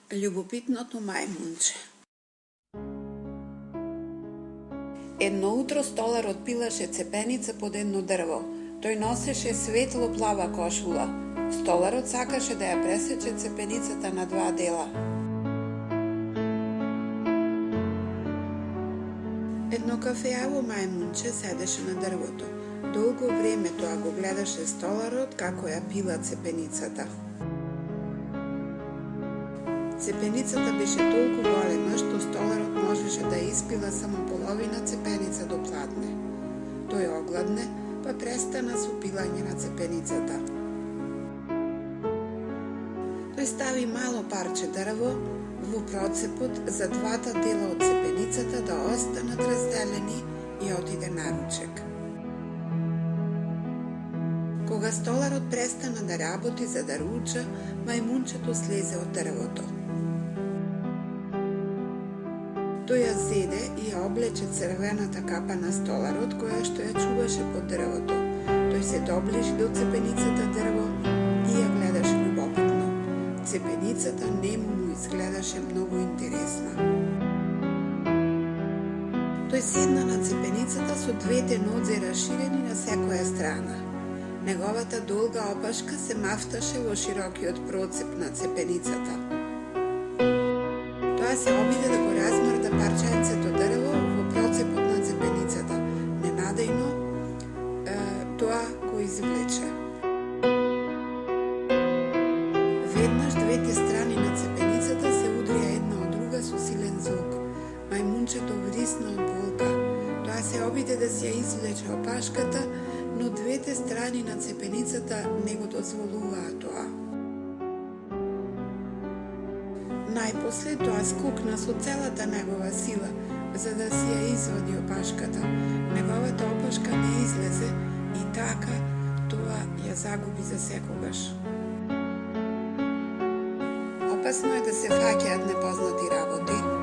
Љубопитното мајмунче. Едно утро столарот пилаше цепеница под едно дрво. Тој носеше светло плава кошула. Столарот сакаше да ја пресече цепеницата на два дела. Едно кафеаво мајмунче седеше на дрвото. Долго време тоа го гледаше столарот како ја пила цепеницата. Цепеницата беше толку голема што столарот можеше да испила само половина цепеница до пладне. Тој огладне, па престана со пилање на цепеницата. Тој стави мало парче дрво во процепот за двата дела од цепеницата да останат разделени и отиде на ручек. Кога столарот престана да работи за да руча, мајмунчето слезе од дрвото. Тој ја зеде и ја облече црвената капа на столарот, која што ја чуваше под дрвото. Тој се доближи до цепеницата дрво и ја гледаше љубопитно. Цепеницата нему му изгледаше многу интересна. Тој седна на цепеницата со двете нозе раширени на секоја страна. Неговата долга опашка се мафташе во широкиот процеп на цепеницата. Тоа се обиде да го размрда парченцето дрво во процепот на цепеницата. Ненадејно, тоа го извлече. Веднаш двете страни на цепеницата се удрија една од друга со силен звук. Мајмунчето врисна од болка. Тоа се обиде да си ја извлече опашката, но двете страни на цепеницата не го дозволуваа тоа. Најпосле тоа скокна со целата негова сила, за да си ја извади опашката. Неговата опашка не излезе и така тоа ја загуби за секогаш. Опасно е да се фаќаат непознати работи.